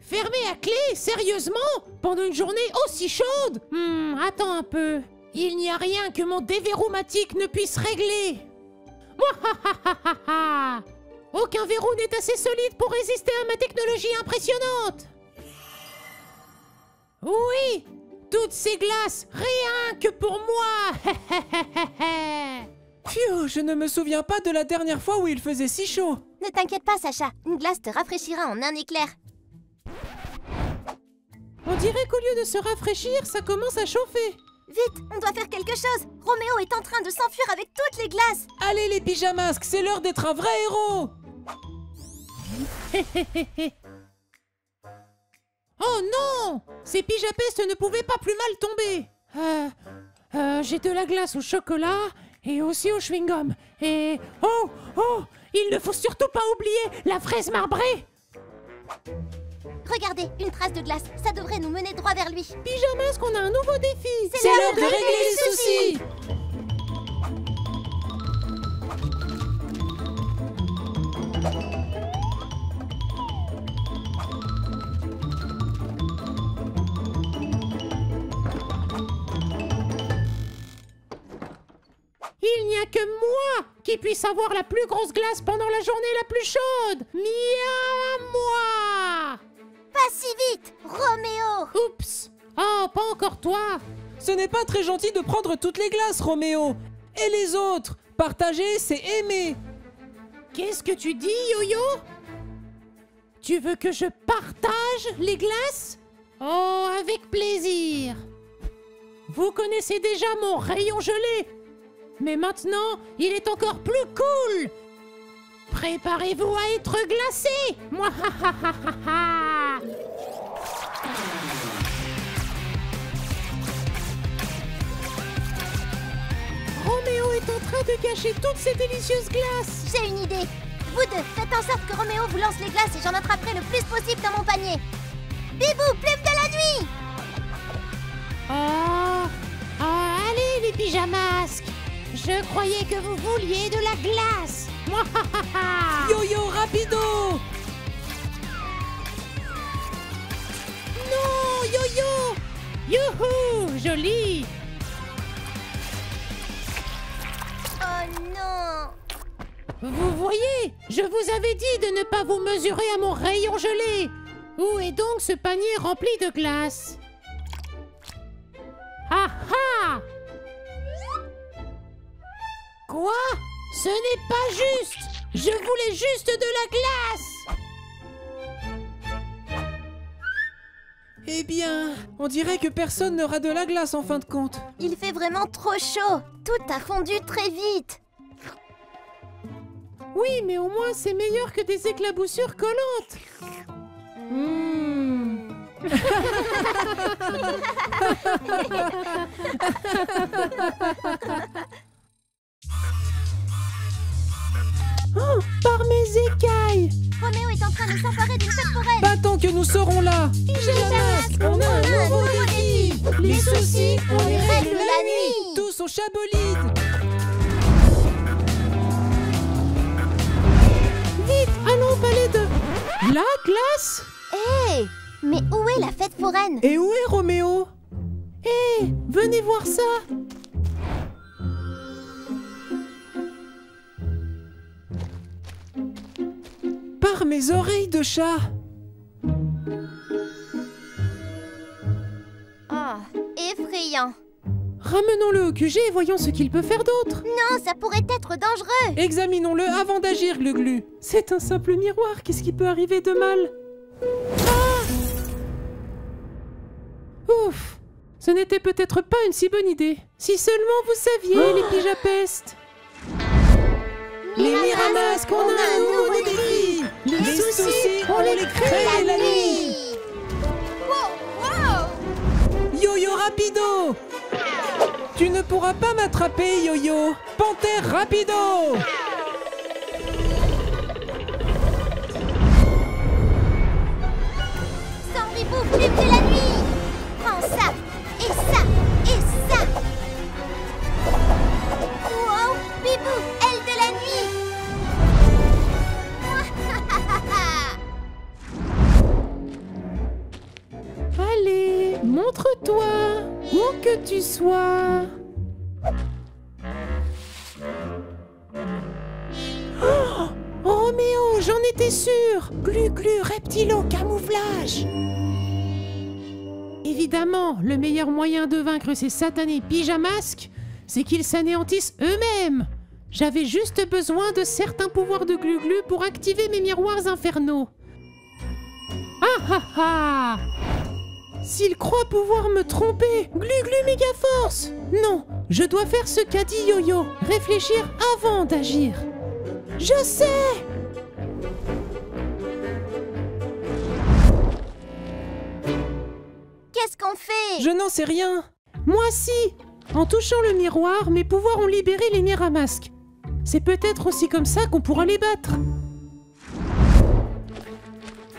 Fermé à clé? Sérieusement? Pendant une journée aussi chaude? Attends un peu. Il n'y a rien que mon déverroumatique ne puisse régler. Mouahahaha! Aucun verrou n'est assez solide pour résister à ma technologie impressionnante. Oui, toutes ces glaces, rien que pour moi. Phew, je ne me souviens pas de la dernière fois où il faisait si chaud. Ne t'inquiète pas, Sacha. Une glace te rafraîchira en un éclair. On dirait qu'au lieu de se rafraîchir, ça commence à chauffer. Vite, on doit faire quelque chose. Roméo est en train de s'enfuir avec toutes les glaces. Allez les pyjamasques, c'est l'heure d'être un vrai héros. Oh non! Ces pyjapestes ne pouvaient pas plus mal tomber. J'ai de la glace au chocolat et aussi au chewing-gum. Et... Oh! Il ne faut surtout pas oublier la fraise marbrée. Regardez, une trace de glace. Ça devrait nous mener droit vers lui. Pyjamasque, on a un nouveau défi. C'est l'heure de régler les soucis. Il n'y a que moi qui puisse avoir la plus grosse glace pendant la journée la plus chaude. Miaou, moi. Pas si vite, Roméo. Oups. Oh, pas encore toi. Ce n'est pas très gentil de prendre toutes les glaces, Roméo. Et les autres? Partager, c'est aimer. Qu'est-ce que tu dis, Yo-Yo? Tu veux que je partage les glaces? Oh, avec plaisir. Vous connaissez déjà mon rayon gelé. Mais maintenant, il est encore plus cool. Préparez-vous à être glacé. Mouahahaha. Roméo est en train de cacher toutes ces délicieuses glaces. J'ai une idée. Vous deux, faites en sorte que Roméo vous lance les glaces et j'en attraperai le plus possible dans mon panier. Bibou, plume de la nuit. Allez les pyjamasques. Je croyais que vous vouliez de la glace. Mouahahaha. Yo-yo, rapido. Non, Yo-Yo. Youhou, joli. Oh non. Vous voyez, je vous avais dit de ne pas vous mesurer à mon rayon gelé. Où est donc ce panier rempli de glace? Ah ah! Quoi? Ce n'est pas juste! Je voulais juste de la glace! Eh bien, on dirait que personne n'aura de la glace en fin de compte. Il fait vraiment trop chaud. Tout a fondu très vite. Oui, mais au moins c'est meilleur que des éclaboussures collantes. Oh, par mes écailles! Roméo est en train de s'emparer d'une fête foraine. Pas tant que nous serons là. Pyjamasques, on a un nouveau défi. Les soucis, on les règle la nuit. Tous au chabolide. Vite, allons au palais de... La glace? Hé, mais où est la fête foraine? Et où est Roméo? Hé, venez voir ça! Par mes oreilles de chat. Oh, effrayant. Ramenons-le au QG et voyons ce qu'il peut faire d'autre. Non, ça pourrait être dangereux. Examinons-le avant d'agir, Glu-Glu. C'est un simple miroir, qu'est-ce qui peut arriver de mal? Ouf! Ce n'était peut-être pas une si bonne idée. Si seulement vous saviez, les pyjapestes. Les Miramasques, on a un nouveau défi. Les soucis, on les crée la nuit. Yo-yo rapido. Tu ne pourras pas m'attraper, Yo-yo. Panthère rapido. Sans ribou, plume de la nuit. Prends ça, et ça, et ça. Wow, Bibou, aile de la nuit. Montre-toi, où que tu sois. Oh, Roméo, j'en étais sûre. Glu-glu, reptilo, camouflage. Évidemment, le meilleur moyen de vaincre ces satanés pyjamasques, c'est qu'ils s'anéantissent eux-mêmes. J'avais juste besoin de certains pouvoirs de Glu-glu pour activer mes miroirs infernaux. Ah ah ah! S'il croit pouvoir me tromper, Glu-glu méga force! Non, je dois faire ce qu'a dit Yo-Yo, réfléchir avant d'agir. Je sais! Qu'est-ce qu'on fait? Je n'en sais rien. Moi si! En touchant le miroir, mes pouvoirs ont libéré les Miramasques. C'est peut-être aussi comme ça qu'on pourra les battre.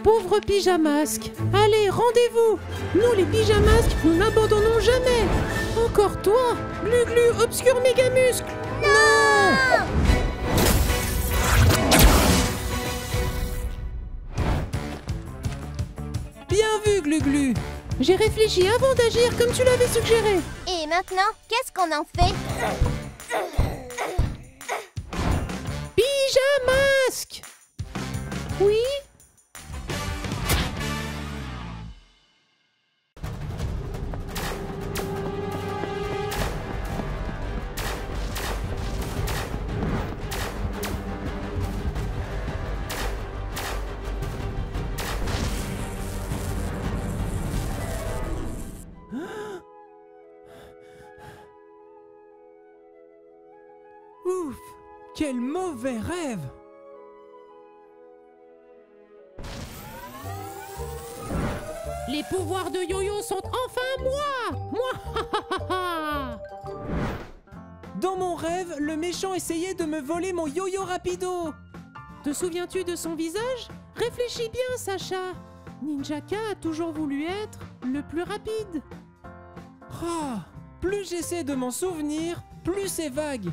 Pauvre pyjamasque, allez, rendez-vous! Nous les pyjamasques, nous n'abandonnons jamais! Encore toi, Glu-glu, obscur mégamuscle! Non! Bien vu, Glu-glu. J'ai réfléchi avant d'agir comme tu l'avais suggéré. Et maintenant, qu'est-ce qu'on en fait? Pyjamasque! Oui? Ouf, quel mauvais rêve. Les pouvoirs de Yo-Yo sont enfin moi! Moi! Dans mon rêve, le méchant essayait de me voler mon yo-yo rapido. Te souviens-tu de son visage? Réfléchis bien, Sacha. Ninjaka a toujours voulu être le plus rapide. Ah, plus j'essaie de m'en souvenir, plus c'est vague.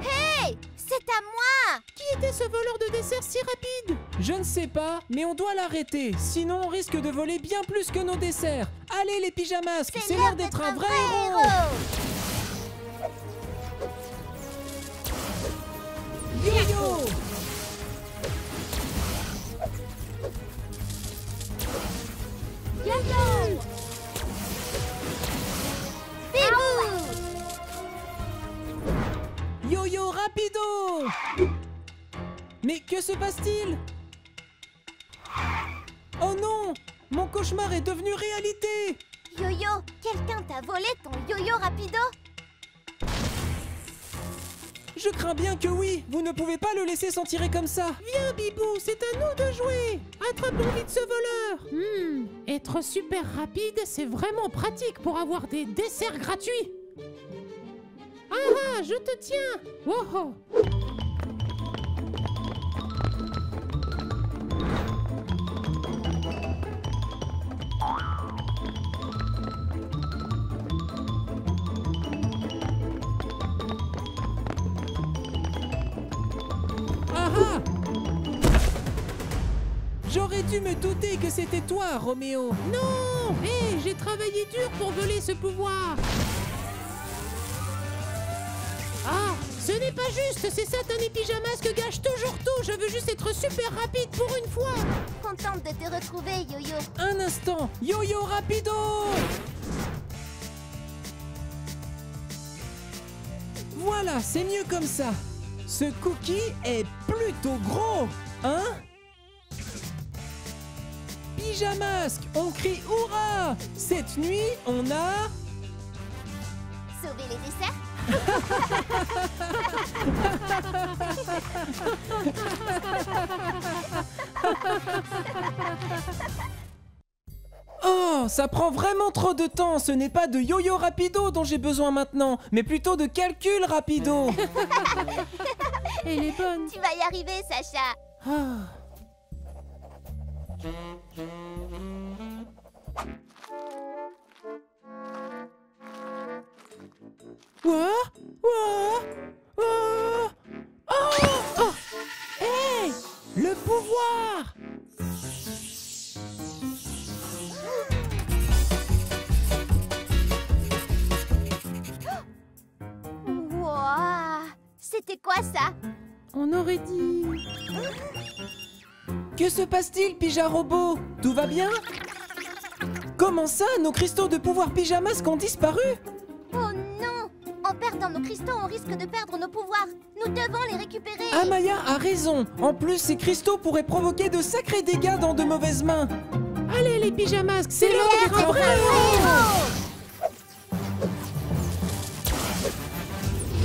Hey! C'est à moi! Qui était ce voleur de dessert si rapide? Je ne sais pas, mais on doit l'arrêter, sinon on risque de voler bien plus que nos desserts. Allez les pyjamasques, c'est l'heure d'être un vrai héros. Yo-yo! Yo-yo! Bibou! Yo-yo rapido! Mais que se passe-t-il? Oh non! Mon cauchemar est devenu réalité! Yo-yo, quelqu'un t'a volé ton yo-yo rapido? Je crains bien que oui! Vous ne pouvez pas le laisser s'en tirer comme ça! Viens, Bibou, c'est à nous de jouer. Attrapons vite ce voleur. Être super rapide, c'est vraiment pratique pour avoir des desserts gratuits. Ah ah, je te tiens. Oh oh. Ah ah! J'aurais dû me douter que c'était toi, Roméo! Non, hé, j'ai travaillé dur pour voler ce pouvoir. Ah, ce n'est pas juste, ces satanés pyjamasques gâchent toujours tout. Je veux juste être super rapide pour une fois. Contente de te retrouver, Yo-Yo. Un instant! Yo-yo rapido! Voilà, c'est mieux comme ça. Ce cookie est plutôt gros, hein? Pyjamasque, on crie hurrah! Cette nuit, on a... Sauver les desserts? Oh, ça prend vraiment trop de temps. Ce n'est pas de yo-yo rapido dont j'ai besoin maintenant, mais plutôt de calcul rapido. Elle est bonne. Tu vas y arriver, Sacha. Ah. Quoi? Quoi? Oh! Oh! Oh! Hey! Le pouvoir! quoi ça? On aurait dit... Que se passe-t-il, Pyja Robot? Tout va bien? Comment ça? Nos cristaux de pouvoir Pyjamasque ont disparu? Oh non! En perdant nos cristaux, on risque de perdre nos pouvoirs. Nous devons les récupérer. Amaya a raison. En plus, ces cristaux pourraient provoquer de sacrés dégâts dans de mauvaises mains. Allez les pyjamasques, c'est l'heure L'heure d'être un vrai d'être un héros.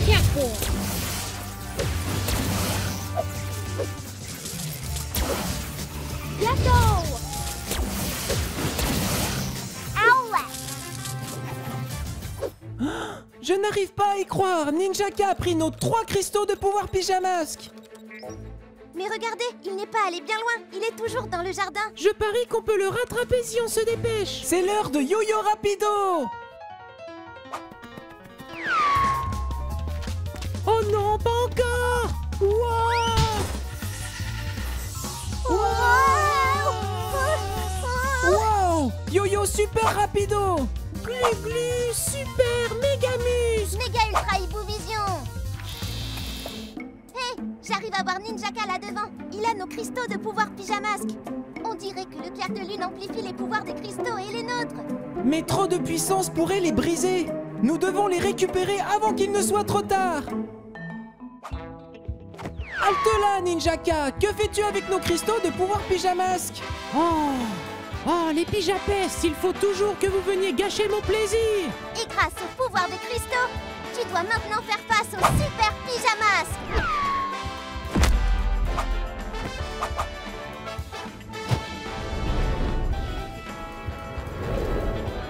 héros. Bientôt. Je n'arrive pas à y croire. Ninjaka a pris nos 3 cristaux de pouvoir Pyjamasque. Mais regardez, il n'est pas allé bien loin. Il est toujours dans le jardin. Je parie qu'on peut le rattraper si on se dépêche. C'est l'heure de Yo-Yo Rapido. Oh non, pas encore. Wow. Wow! Yo-Yo Super Rapido. Glu glu, super mégamus. Méga Ultra Hibou Vision. Hé, j'arrive à voir Ninjaka là devant. Il a nos cristaux de pouvoir Pyjamasque. On dirait que le clair de lune amplifie les pouvoirs des cristaux et les nôtres. Mais trop de puissance pourrait les briser. Nous devons les récupérer avant qu'il ne soit trop tard. Halte là, Ninjaka. Que fais-tu avec nos cristaux de pouvoir Pyjamasque? Oh, les pyjapestes, il faut toujours que vous veniez gâcher mon plaisir. Et grâce au pouvoir des cristaux, tu dois maintenant faire face au super Pyjamasque.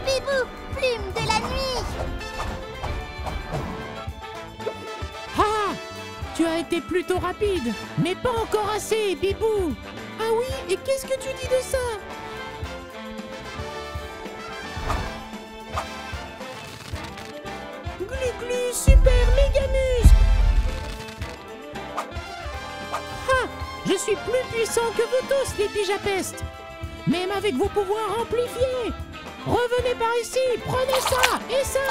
Bibou, plume de la nuit. Ah, tu as été plutôt rapide, mais pas encore assez, Bibou. Ah oui, et qu'est-ce que tu dis de ça? Glu glu, super mégamus. Ah, je suis plus puissant que vous tous, les pyjapestes. Même avec vos pouvoirs amplifiés. Revenez par ici, prenez ça et ça.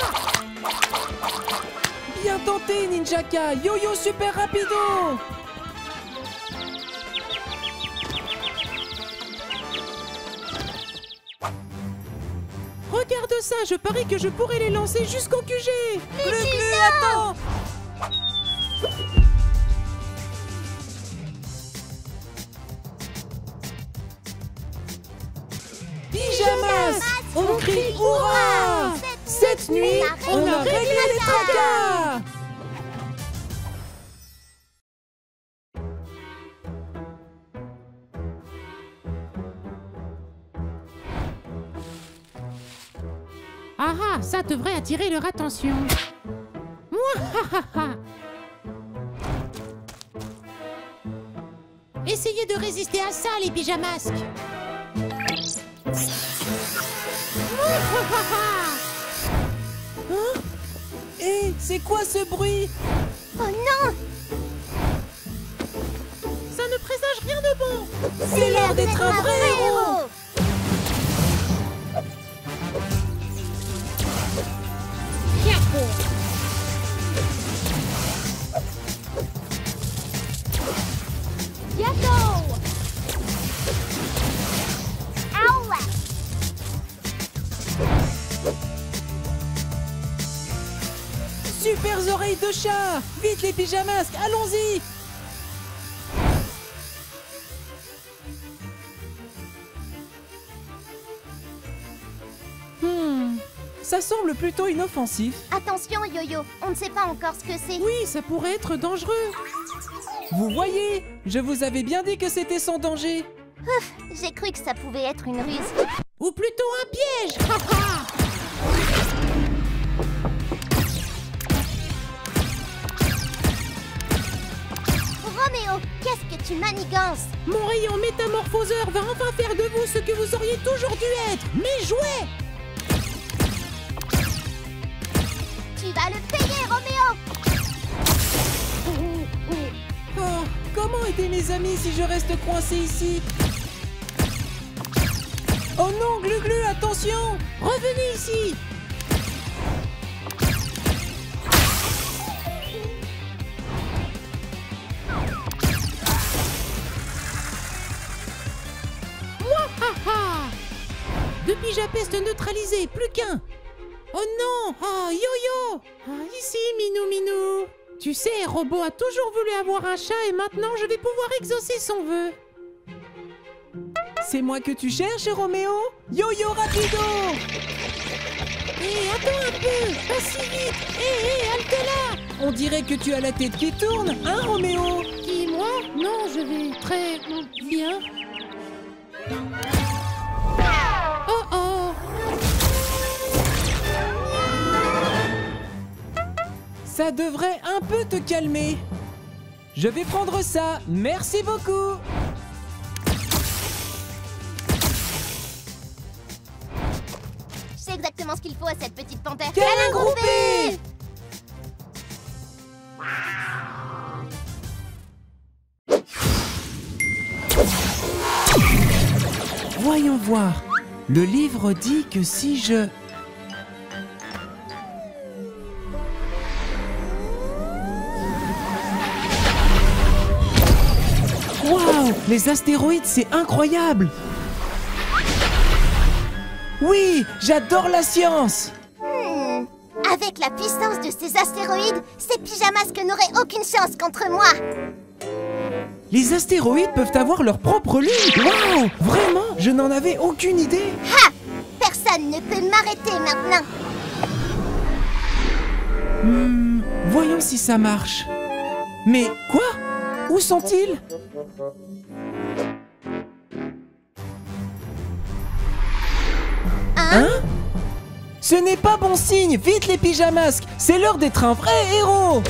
Bien tenté, Ninjaka. Yo-Yo Super Rapido. Regarde ça, je parie que je pourrais les lancer jusqu'au QG. Glu, attends. Pyjamas, on crie hurrah. Cette nuit, on a réglé les tracas. Ah ah, ça devrait attirer leur attention. Mouahaha. Essayez de résister à ça, les pyjamasques. Hein? Hé, c'est quoi ce bruit? Oh non! Ça ne présage rien de bon. C'est l'heure d'être un vrai héros. Bientôt! Aouah! Super oreilles de chat. Vite les pyjamasques, allons-y. Ça semble plutôt inoffensif. Attention, Yo-Yo, on ne sait pas encore ce que c'est. Oui, ça pourrait être dangereux. Vous voyez, je vous avais bien dit que c'était sans danger. J'ai cru que ça pouvait être une ruse. Ou plutôt un piège. Ha, ha. Roméo, qu'est-ce que tu manigances? Mon rayon métamorphoseur va enfin faire de vous ce que vous auriez toujours dû être, mes jouets. Tu vas le payer, Roméo! Oh, comment aider mes amis si je reste coincé ici? Oh non, Glu-Glu, attention! Revenez ici. Deux Pijapestes neutralisés, plus qu'un. Oh non! Ah, Yo-Yo! Ah, ici, Minou. Tu sais, Robot a toujours voulu avoir un chat et maintenant je vais pouvoir exaucer son vœu. C'est moi que tu cherches, Roméo? Yo-Yo rapido! Hé, attends un peu! Pas si vite! Hé, halte là! On dirait que tu as la tête qui tourne, hein, Roméo? Qui, moi? Non, je vais très bien. Oh oh! Ça devrait un peu te calmer. Je vais prendre ça, merci beaucoup. Je sais exactement ce qu'il faut à cette petite panthère. Câlin groupé! Voyons voir. Le livre dit que si je... Waouh! Les astéroïdes, c'est incroyable! Oui, j'adore la science! Avec la puissance de ces astéroïdes, ces pyjamasques n'auraient aucune chance contre moi. Les astéroïdes peuvent avoir leur propre lune! Waouh! Vraiment? Je n'en avais aucune idée! Ha! Personne ne peut m'arrêter maintenant. Voyons si ça marche. Mais quoi? Où sont-ils? Hein? Ce n'est pas bon signe! Vite les pyjamasques! C'est l'heure d'être un vrai héros!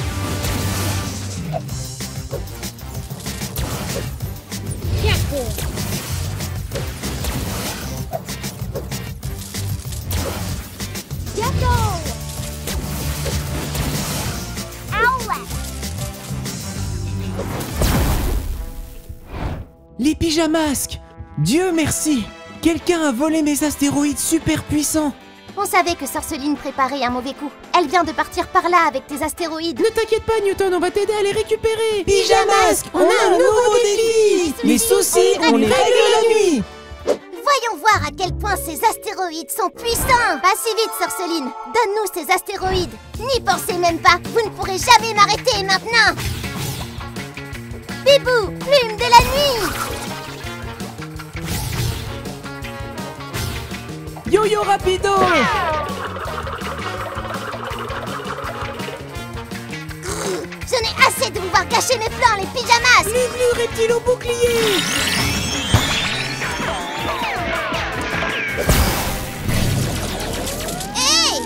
Les pyjamasques! Dieu merci! Quelqu'un a volé mes astéroïdes super puissants! On savait que Sorceline préparait un mauvais coup. Elle vient de partir par là avec tes astéroïdes. Ne t'inquiète pas, Newton, on va t'aider à les récupérer. Pyjamasques! On a un nouveau défi! Les soucis, on les règle la nuit! Voyons voir à quel point ces astéroïdes sont puissants. Pas si vite, Sorceline. Donne-nous ces astéroïdes. N'y pensez même pas. Vous ne pourrez jamais m'arrêter maintenant. Bibou, plume de la nuit. Yo-Yo rapido! J'en ai assez de vous voir cacher mes plans, les pyjamas. Glu-glu, reptile au bouclier. Hé!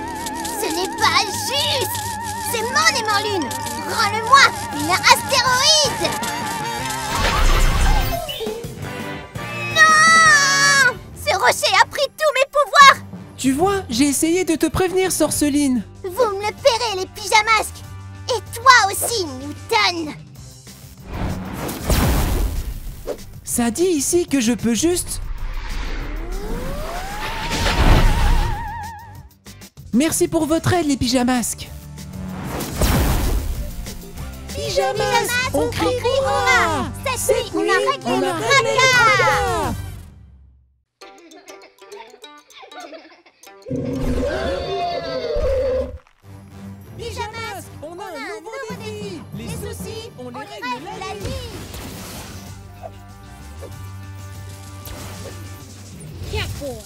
Ce n'est pas juste. C'est mon aimant lune. Rends-le-moi, une astéroïde. Non! Ce rocher a pris tous mes pouvoirs. Tu vois, j'ai essayé de te prévenir, Sorceline! Vous me le paierez, les pyjamasques. Et toi aussi, Newton. Ça dit ici que je peux juste... Merci pour votre aide, les pyjamasques! Pyjamas, on crie hurrah. Cette nuit, on a réglé le tracas. Pyjamas, on a un nouveau défi! Les soucis, on les règle la nuit! Gâteau.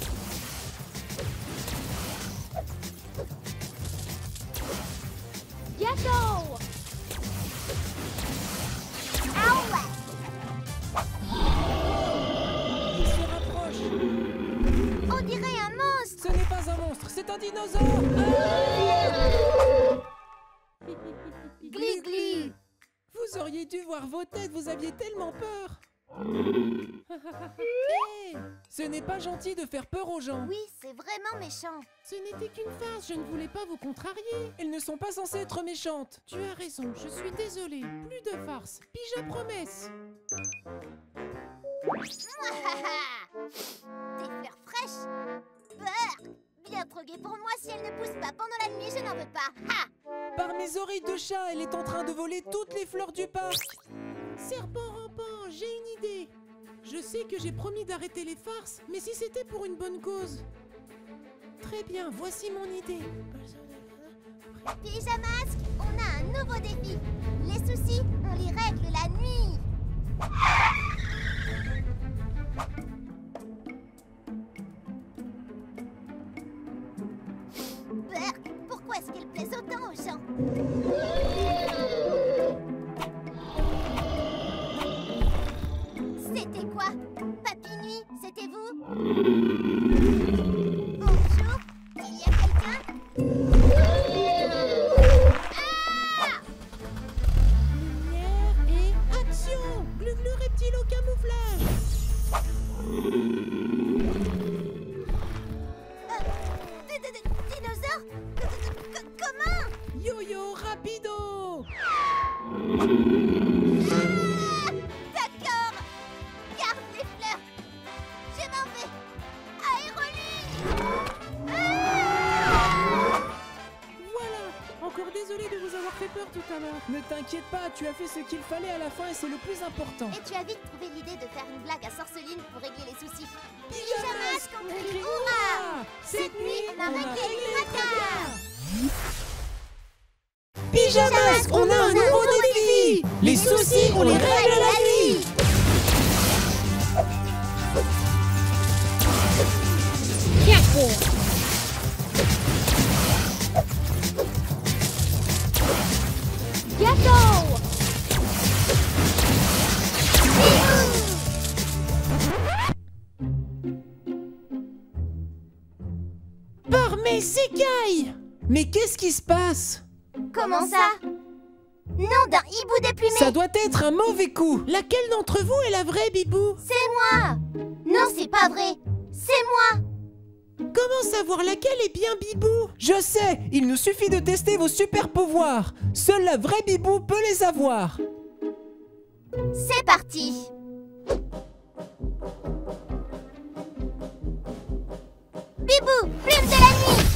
Il se rapproche! On dirait un monstre. Ce n'est pas un monstre, c'est un dinosaure! Glu glu. Vous auriez dû voir vos têtes, vous aviez tellement peur! Hey, ce n'est pas gentil de faire peur aux gens! Oui, c'est vraiment méchant. Ce n'était qu'une farce, je ne voulais pas vous contrarier. Elles ne sont pas censées être méchantes! Tu as raison, je suis désolée. Plus de farce. Pija promesse. Des fleurs fraîches. Beurre. Bien trop gai pour moi, si elle ne pousse pas pendant la nuit, je n'en veux pas. Ha! Par mes oreilles de chat, elle est en train de voler toutes les fleurs du parc! Serpent rampant, j'ai une idée. Je sais que j'ai promis d'arrêter les farces, mais si c'était pour une bonne cause. Très bien, voici mon idée. Pyjamasque, on a un nouveau défi. Les soucis, on les règle la nuit. Berk, pourquoi est-ce qu'elle plaise autant aux gens? C'était quoi? Papy Nuit, c'était vous? Bonjour, il y a quelqu'un? Lumière et action! Glu-glu reptile au camouflage! Dinosaure? Comment? Yo-yo rapido! D'accord. Garde les fleurs. Je m'en vais. Aéroline. Voilà! Encore désolé de vous avoir fait peur tout à l'heure. Ne t'inquiète pas, tu as fait ce qu'il fallait à la fin et c'est le plus important. Et tu as vite trouvé l'idée de faire une blague à Sorceline pour régler les soucis. Pyjamasque, on crie hurrah! Cette nuit, on a réglé les tracas. Pyjamasque, on a un nouveau défi! Les soucis, on les règle la nuit! Gâteau. Par mes écailles! Mais qu'est-ce qui se passe? Comment ça? Nom d'un hibou déplumé. Ça doit être un mauvais coup! Laquelle d'entre vous est la vraie, Bibou? C'est moi. Non, c'est pas vrai. C'est moi. Comment savoir laquelle est bien Bibou? Je sais! Il nous suffit de tester vos super pouvoirs! Seule la vraie Bibou peut les avoir! C'est parti. Bibou, plume de la nuit.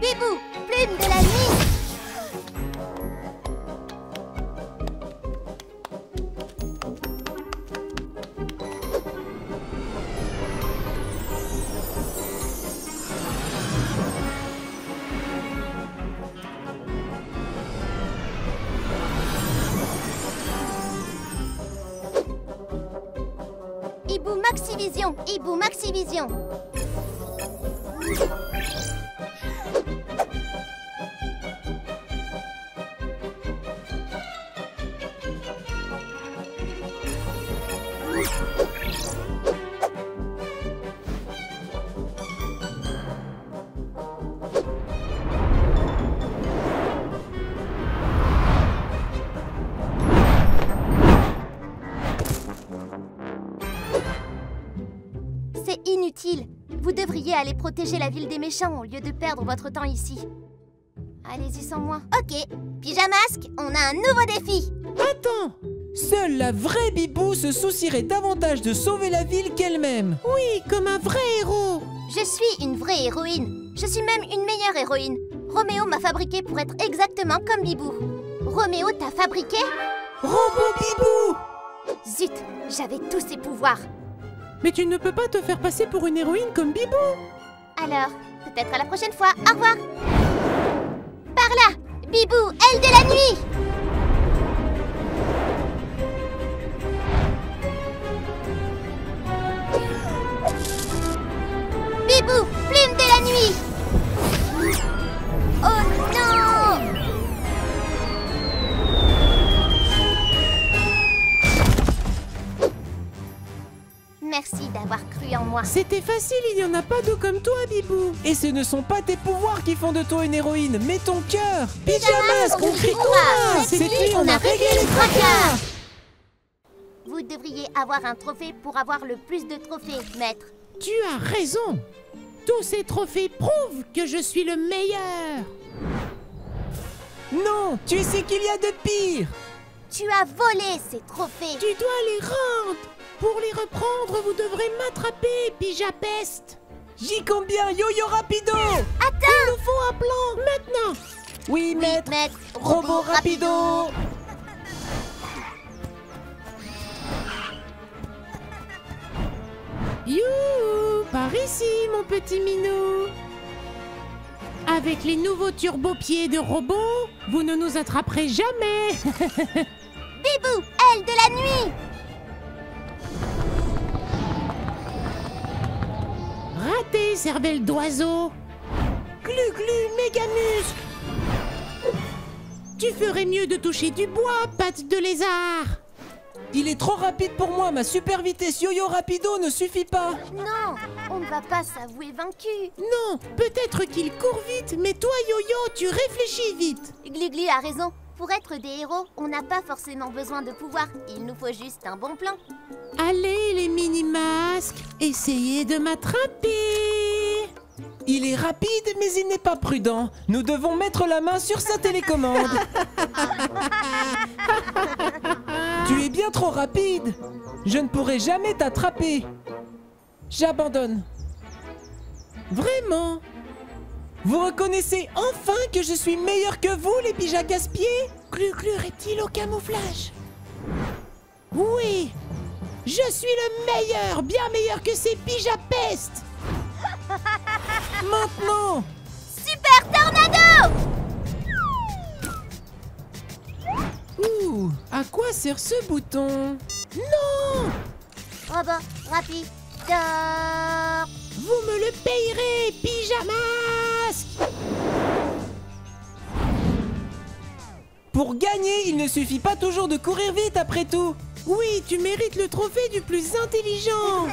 Bibou, plume de la nuit. Hibou Maxivision, Hibou Maxivision. C'est inutile. Vous devriez aller protéger la ville des méchants au lieu de perdre votre temps ici. Allez-y sans moi. Ok, Pyjamasque, on a un nouveau défi. Attends! Seule la vraie Bibou se soucierait davantage de sauver la ville qu'elle-même. Oui, comme un vrai héros. Je suis une vraie héroïne. Je suis même une meilleure héroïne. Roméo m'a fabriquée pour être exactement comme Bibou. Roméo t'a fabriqué? Robot Bibou! Zut, j'avais tous ses pouvoirs. Mais tu ne peux pas te faire passer pour une héroïne comme Bibou. Alors, peut-être à la prochaine fois. Au revoir. Par là, Bibou, aile de la nuit. Bibou, plume de la nuit. Oh non! Merci d'avoir cru en moi. C'était facile, il n'y en a pas deux comme toi, Bibou. Et ce ne sont pas tes pouvoirs qui font de toi une héroïne, mais ton cœur. Pyjamasque, on crie hurrah! Cette nuit, on a réglé les tracas. Vous devriez avoir un trophée pour avoir le plus de trophées, maître. Tu as raison. Tous ces trophées prouvent que je suis le meilleur. Non, tu sais qu'il y a de pire. Tu as volé ces trophées. Tu dois les rendre. Pour les reprendre, vous devrez m'attraper, Pyjapeste. J'y compte bien, Yo-Yo Rapido. Attends! Il nous faut un plan maintenant. Oui, maître. Maître. Robot rapido. Youhou, par ici, mon petit minou. Avec les nouveaux turbo-pieds de robot, vous ne nous attraperez jamais. Bibou, aile de la nuit. Raté, cervelle d'oiseau. Glu-glu, méga-muscle. Tu ferais mieux de toucher du bois, patte de lézard. Il est trop rapide pour moi. Ma super vitesse yo-yo rapido ne suffit pas. Non, on ne va pas s'avouer vaincu. Non, peut-être qu'il court vite, mais toi, Yo-Yo, tu réfléchis vite. Glu-Glu a raison. Pour être des héros, on n'a pas forcément besoin de pouvoir. Il nous faut juste un bon plan. Allez, les mini-masques, essayez de m'attraper. Il est rapide, mais il n'est pas prudent. Nous devons mettre la main sur sa télécommande. Tu es bien trop rapide. Je ne pourrai jamais t'attraper. J'abandonne. Vraiment? Vous reconnaissez enfin que je suis meilleur que vous, les pigeons casse-pieds? Glu-glu reptile au camouflage. Oui, je suis le meilleur, bien meilleur que ces pigeons pestes. Maintenant! Super Tornado! Ouh, à quoi sert ce bouton? Non! Robot rapide. Vous me le payerez, Pyjamasque! Pour gagner, il ne suffit pas toujours de courir vite après tout. Oui, tu mérites le trophée du plus intelligent.